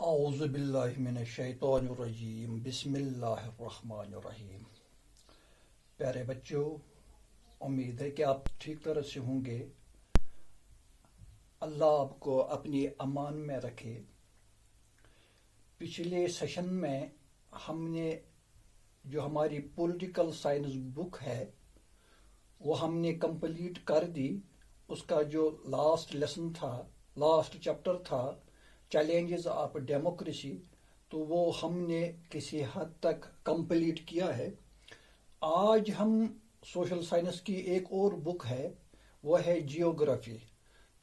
اعوذ باللہ من الشیطان الرجیم بسم اللہ الرحمن الرحیم۔ پیارے بچوں، امید ہے کہ آپ ٹھیک طرح سے ہوں گے۔ اللہ آپ کو اپنی امان میں رکھے۔ پچھلے سیشن میں ہم نے جو ہماری پولیٹیکل سائنس بک ہے وہ ہم نے کمپلیٹ کر دی۔ اس کا جو لاسٹ لیسن تھا، لاسٹ چیپٹر تھا چیلنجز آف ڈیموکریسی، تو وہ ہم نے کسی حد تک کمپلیٹ کیا ہے۔ آج ہم سوشل سائنس کی ایک اور بک ہے، وہ ہے جیوگرافی۔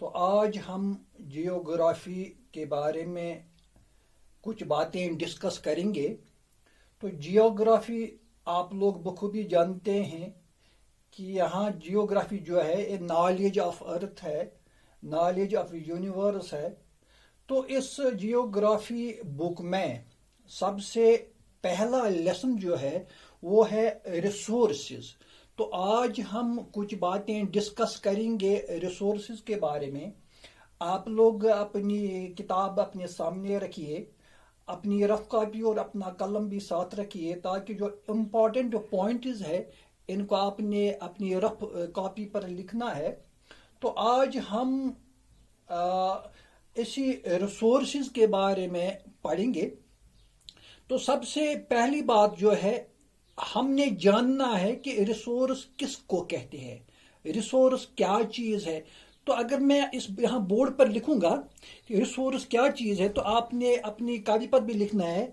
تو آج ہم جیوگرافی کے بارے میں کچھ باتیں ڈسکس کریں گے۔ تو جیوگرافی آپ لوگ بخوبی جانتے ہیں کہ یہاں جیوگرافی جو ہے یہ نالج آف ارتھ ہے، نالج آف یونیورس ہے۔ تو اس جیوگرافی بک میں سب سے پہلا لیسن جو ہے وہ ہے ریسورسز۔ تو آج ہم کچھ باتیں ڈسکس کریں گے ریسورسز کے بارے میں۔ آپ لوگ اپنی کتاب اپنے سامنے رکھیے، اپنی رف کاپی اور اپنا قلم بھی ساتھ رکھیے، تاکہ جو امپورٹنٹ پوائنٹس ہے ان کو آپ نے اپنی رف کاپی پر لکھنا ہے۔ تو آج ہم اسی ریسورسز کے بارے میں پڑھیں گے۔ تو سب سے پہلی بات جو ہے، ہم نے جاننا ہے کہ ریسورس کس کو کہتے ہیں، ریسورس کیا چیز ہے۔ تو اگر میں اس یہاں بورڈ پر لکھوں گا کہ ریسورس کیا چیز ہے، تو آپ نے اپنی کاغذ پر بھی لکھنا ہے۔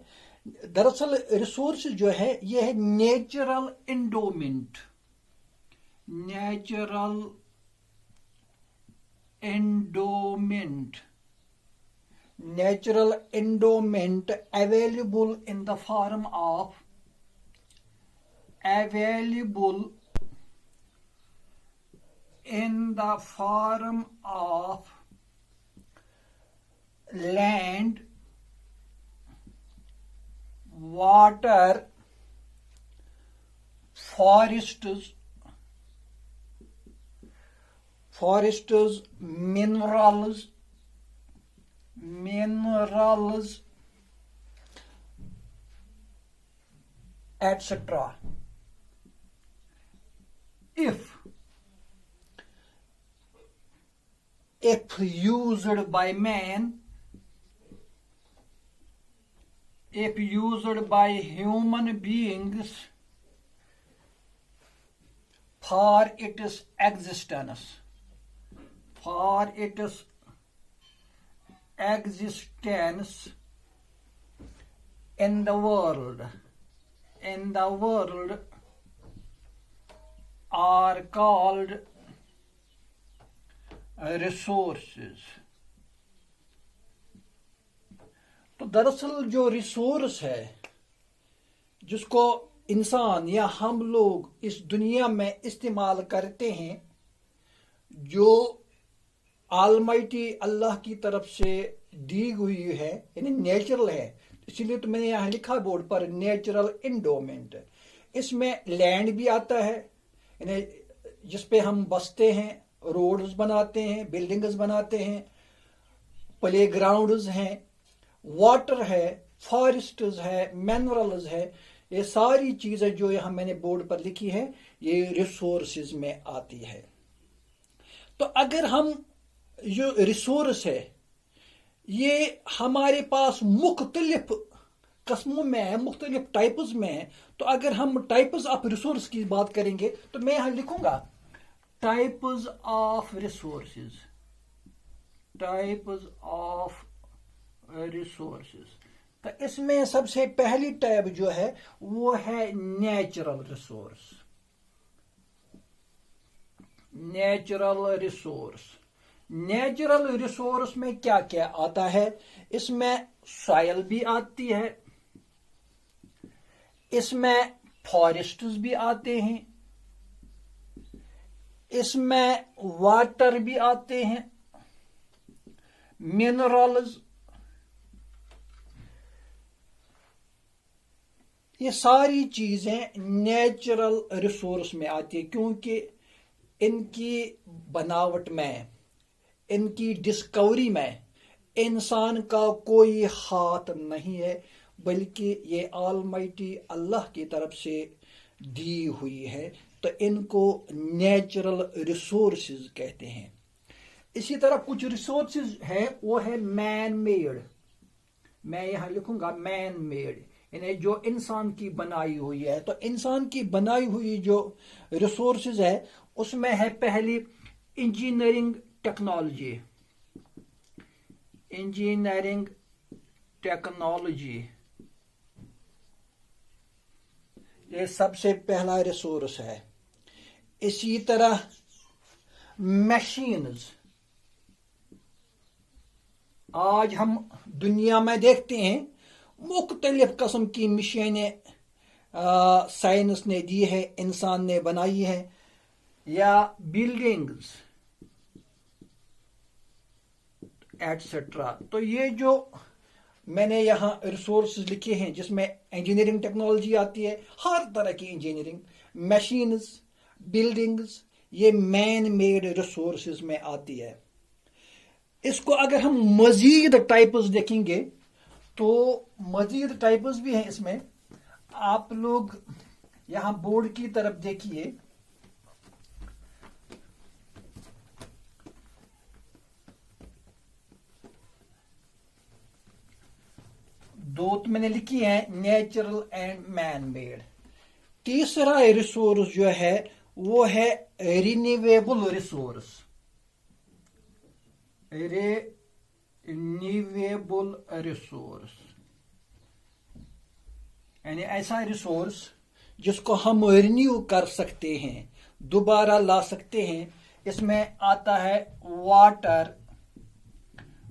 دراصل ریسورس جو ہے یہ ہے natural endowment, natural endowment, natural endowment available in the form of land, water, forests, minerals, etc. If used by man, if used by human beings for its existence, in the world are called resources. تو دراصل جو resource ہے جس کو انسان یا ہم لوگ اس دنیا میں استعمال کرتے ہیں، جو آلمائٹی اللہ کی طرف سے دی ہوئی ہے، یعنی نیچرل ہے، اسی لیے تو میں نے یہاں لکھا بورڈ پر نیچرل انڈومنٹ۔ اس میں لینڈ بھی آتا ہے، یعنی جس پہ ہم بستے ہیں، روڈز بناتے ہیں، بلڈنگز بناتے ہیں، پلے گراؤنڈز ہیں، واٹر ہے، فارسٹز ہے، منرلز ہے۔ یہ ساری چیزیں جو یہاں میں نے بورڈ پر لکھی ہے یہ ریسورسز میں آتی ہے۔ تو اگر ہم جو ریسورس ہے یہ ہمارے پاس مختلف قسموں میں ہے، مختلف ٹائپز میں ہے، تو اگر ہم ٹائپز آف ریسورس کی بات کریں گے تو میں یہاں لکھوں گا ٹائپز آف ریسورسز، ٹائپز آف ریسورسز۔ تو اس میں سب سے پہلی ٹائپ جو ہے وہ ہے natural resource, natural resource. Natural resource میں کیا کیا آتا ہے؟ اس میں سوائل بھی آتی ہے، اس میں فارسٹس بھی آتے ہیں، اس میں واٹر بھی آتے ہیں، منرلز، یہ ساری چیزیں نیچرل ریسورس میں آتی ہیں، کیونکہ ان کی بناوٹ میں، ان کی ڈسکوری میں، इंसान का कोई हाथ नहीं है, बल्कि ये ऑलमाइटी अल्लाह की तरफ से दी हुई है। तो इनको नेचुरल रिसोर्सेज कहते हैं। इसी तरह कुछ रिसोर्सेज है, वो है मैन मेड। मैं यहाँ लिखूंगा मैन मेड, यानी जो इंसान की बनाई हुई है। तो इंसान की बनाई हुई जो रिसोर्सेज है, उसमें है पहली इंजीनियरिंग टेक्नोलॉजी। इंजीनियरिंग टेक्नोलॉजी ये सबसे पहला रिसोर्स है। इसी तरह मशीन्स, आज हम दुनिया में देखते हैं मुख्तलिफ किस्म की मशीनें साइंस ने दी है, इंसान ने बनाई है। या बिल्डिंग्स एटसेट्रा। तो ये जो मैंने यहाँ रिसोर्सेज लिखे हैं, जिसमें इंजीनियरिंग टेक्नोलॉजी आती है, हर तरह की इंजीनियरिंग, मशीन्स, बिल्डिंग्स, ये मैन मेड रिसोर्सेज में आती है। इसको अगर हम मजीद टाइप्स देखेंगे तो मजीद टाइप्स भी हैं इसमें। आप लोग यहाँ बोर्ड की तरफ देखिए, दो तो मैंने लिखी है, नेचुरल एंड मैन मेड। तीसरा रिसोर्स जो है वो है रिन्यूएबल रिसोर्स। रिन्यूएबल रिसोर्स यानी ऐसा रिसोर्स जिसको हम रिन्यू कर सकते हैं, दोबारा ला सकते हैं। इसमें आता है वाटर,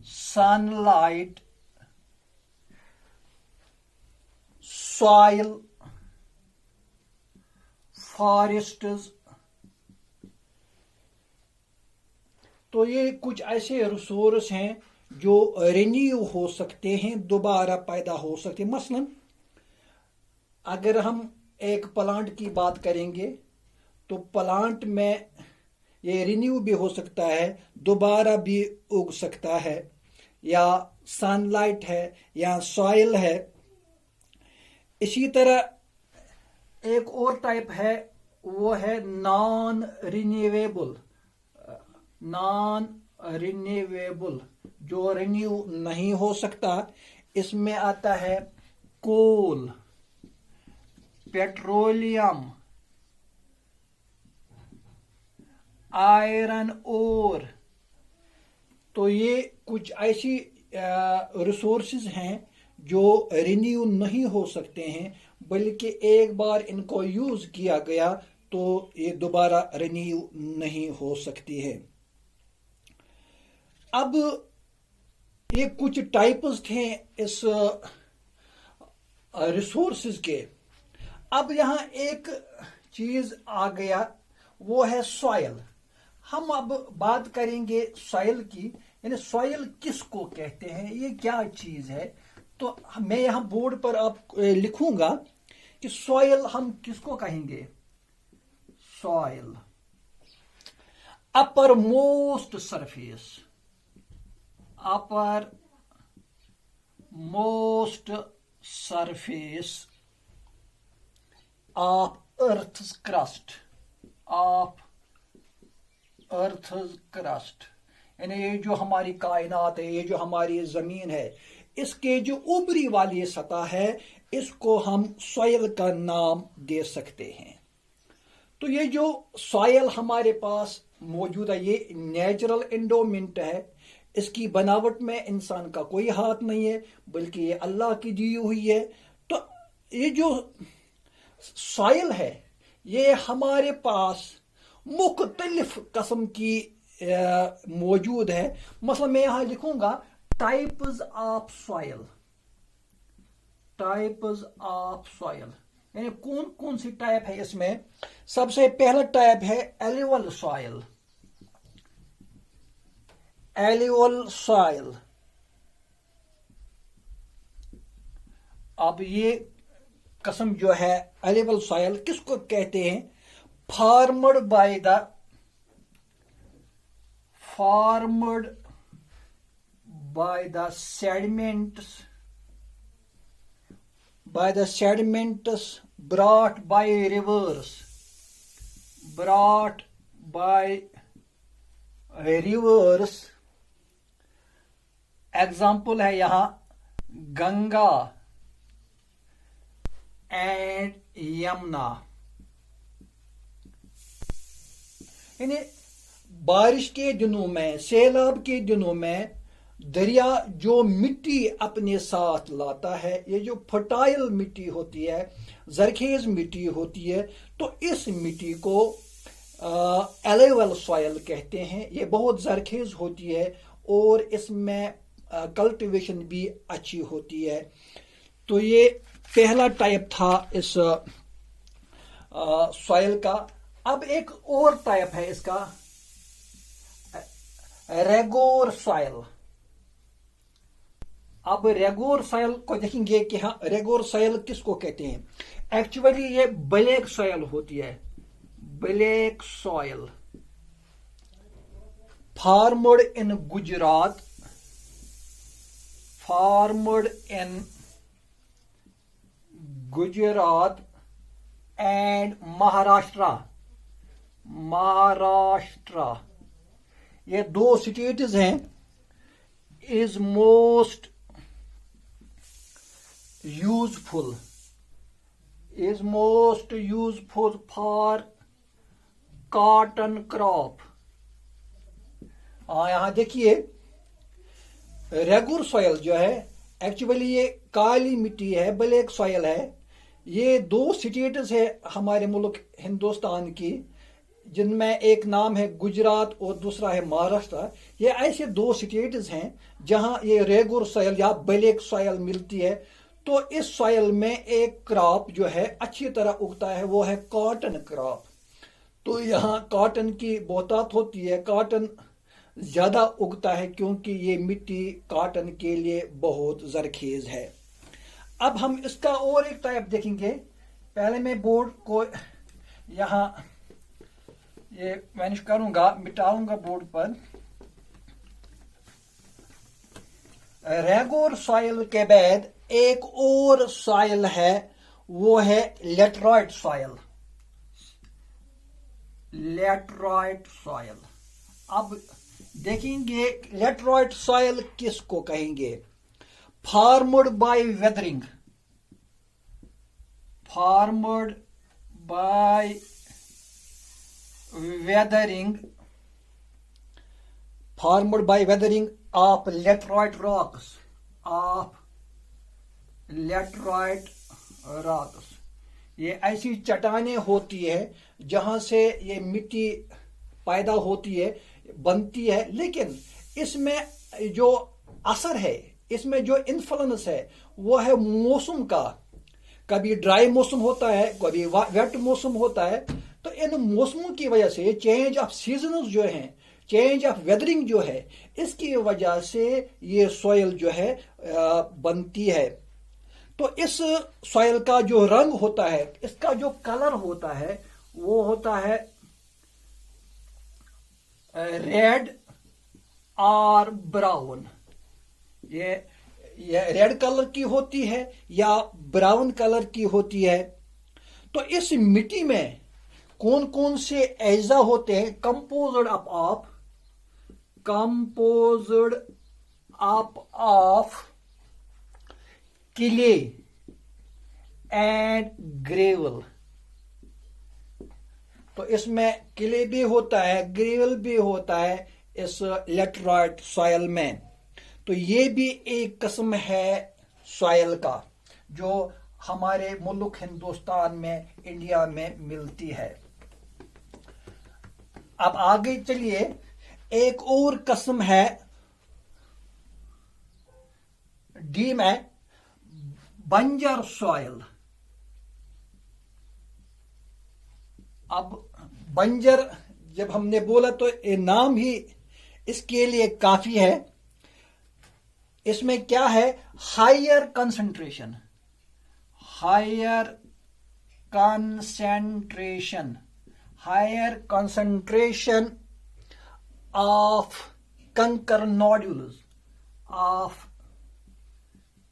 सनलाइट, सॉइल, फॉरेस्ट्स। तो ये कुछ ऐसे रिसोर्स हैं जो रिन्यू हो सकते हैं, दोबारा पैदा हो सकते हैं। मसलन अगर हम एक प्लांट की बात करेंगे तो प्लांट में ये रिन्यू भी हो सकता है, दोबारा भी उग सकता है। या सनलाइट है या सॉइल है। इसी तरह एक और टाइप है, वो है नॉन रिन्यूएबल। नॉन रिन्यूएबल जो रिन्यू नहीं हो सकता, इसमें आता है कोल, पेट्रोलियम, आयरन ओर। तो ये कुछ ऐसी रिसोर्सेज हैं जो रिन्यू नहीं हो सकते हैं, बल्कि एक बार इनको यूज किया गया तो ये दोबारा रिन्यू नहीं हो सकती है। अब ये कुछ टाइप्स थे इस रिसोर्सेज के। अब यहाँ एक चीज आ गया, वो है सॉइल। हम अब बात करेंगे सॉइल की, यानी सॉइल किसको कहते हैं, ये क्या चीज है। तो मैं यहाँ बोर्ड पर आप लिखूंगा कि सॉइल हम किसको कहेंगे। Soil, upper most surface, upper most surface of earth's crust, of earth's crust. यानी ये जो हमारी कायनात है, ये जो हमारी जमीन है, इसके जो ऊपरी वाली सतह है, इसको हम सॉइल का नाम दे सकते हैं। तो ये जो सॉइल हमारे पास मौजूद है, ये नेचुरल एंडोमेंट है। इसकी बनावट में इंसान का कोई हाथ नहीं है, बल्कि ये अल्लाह की दी हुई है। तो ये जो सॉइल है, ये हमारे पास मुख्तलिफ किस्म की मौजूद है। मतलब मैं यहां लिखूंगा types of soil, types of soil, यानी कौन कौन सी टाइप है इसमें। सबसे पहला टाइप है एल्यूवल सॉइल। एल्यूवल सॉइल, अब ये किस्म जो है एल्यूवल सॉइल किसको कहते हैं। Formed bye by the sediments brought by rivers. Example है यहाँ गंगा एंड यमुना. यानी बारिश के दिनों में, सैलाब के दिनों में दरिया जो मिट्टी अपने साथ लाता है, ये जो फर्टाइल मिट्टी होती है, जरखेज मिट्टी होती है, तो इस मिट्टी को एलेवल सॉइल कहते हैं. ये बहुत जरखेज होती है और इसमें कल्टीवेशन भी अच्छी होती है. तो ये पहला टाइप था इस सॉइल का. अब एक और टाइप है इसका, रेगोर सॉइल. अब रेगोर सॉइल को देखेंगे कि हाँ, रेगोर सॉइल किसको कहते हैं. एक्चुअली ये ब्लैक सॉइल होती है. Black soil formed in Gujarat, and Maharashtra. ये दो स्टेट्स हैं. is most useful for cotton crop. यहाँ देखिए रेगुलर सॉइल जो है, एक्चुअली ये काली मिट्टी है, ब्लैक सॉइल है. ये दो स्टेट्स है हमारे मुल्क हिंदुस्तान की, जिनमें एक नाम है गुजरात और दूसरा है महाराष्ट्र. ये ऐसे दो स्टेट्स हैं जहां ये रेगुलर सॉइल या ब्लैक सॉइल मिलती है. तो इस सॉइल में एक क्रॉप जो है अच्छी तरह उगता है, वो है कॉटन क्रॉप. तो यहाँ कॉटन की बहुतायत होती है, कॉटन ज्यादा उगता है क्योंकि ये मिट्टी कॉटन के लिए बहुत जरखेज है. अब हम इसका और एक टाइप देखेंगे. पहले मैं बोर्ड को यहाँ ये मैनेज करूंगा, मिटाऊंगा बोर्ड पर. रेगोर सॉइल के बाद एक और सॉइल है, वो है लेटराइट सॉइल. अब देखेंगे लेटराइट सॉइल किसको कहेंगे. Formed by weathering, of laterite rocks. ये ऐसी चट्टानें होती है जहां से ये मिट्टी पैदा होती है, बनती है. लेकिन इसमें जो असर है, इसमें जो इन्फ्लुएंस है, वो है मौसम का. कभी ड्राई मौसम होता है, कभी वेट मौसम होता है. तो इन मौसमों की वजह से, चेंज ऑफ सीजन जो हैं, चेंज ऑफ वेदरिंग जो है, इसकी वजह से ये सॉइल जो है बनती है. तो इस सॉइल का जो रंग होता है, इसका जो कलर होता है, वो होता है रेड और ब्राउन. ये रेड कलर की होती है या ब्राउन कलर की होती है. तो इस मिट्टी में कौन कौन से एजा होते हैं, composed of clay and gravel. तो इसमें क्ले भी होता है, ग्रेवल भी होता है इस लेटराइट सॉइल में. तो ये भी एक किस्म है सॉइल का जो हमारे मुल्क हिंदुस्तान में, इंडिया में मिलती है. अब आगे चलिए, एक और किस्म है डी में बंजर सॉइल. अब बंजर जब हमने बोला तो ये नाम ही इसके लिए काफी है. इसमें क्या है, हायर कंसंट्रेशन ऑफ कंकर नोड्यूल्स ऑफ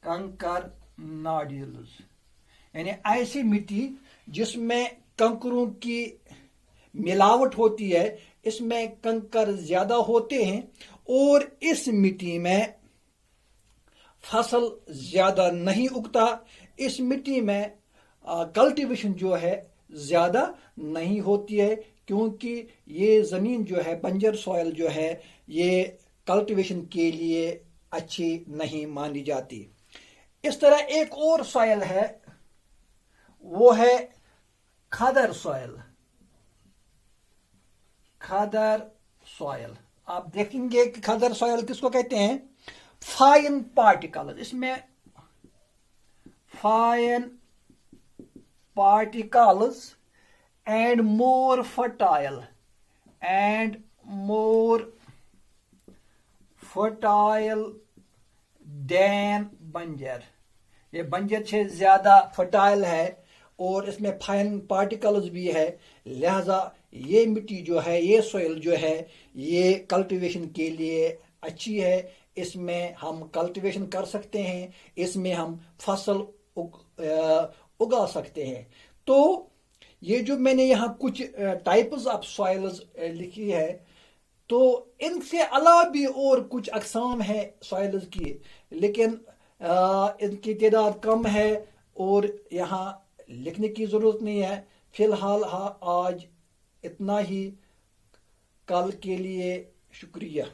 कंकर नॉड्यूल्स, यानी ऐसी मिट्टी जिसमें कंकरों की मिलावट होती है, इसमें कंकर ज्यादा होते हैं और इस मिट्टी में फसल ज्यादा नहीं उगता, इस मिट्टी में कल्टीवेशन जो है ज्यादा नहीं होती है, क्योंकि ये जमीन जो है, बंजर सॉइल जो है, ये कल्टीवेशन के लिए अच्छी नहीं मानी जाती। इस तरह एक और सॉइल है, वो है खादर सॉइल। खादर सॉइल, आप देखेंगे कि खादर सॉइल किसको कहते हैं? फाइन पार्टिकल्स, इसमें fine particles and more fertile than बंजर। ये बंजर से ज्यादा फर्टाइल है और इसमें फाइन पार्टिकल्स भी है, लिहाजा ये मिट्टी जो है, ये सॉइल जो है, ये कल्टीवेशन के लिए अच्छी है। इसमें हम कल्टीवेशन कर सकते हैं, इसमें हम फसल उगा सकते हैं। तो ये जो मैंने यहाँ कुछ टाइप्स ऑफ सॉइल्स लिखी है, तो इनसे अलावा भी और कुछ अकसाम है सॉइल्स की, लेकिन इनकी तादाद कम है और यहाँ लिखने की ज़रूरत नहीं है। फिलहाल आज इतना ही, कल के लिए शुक्रिया।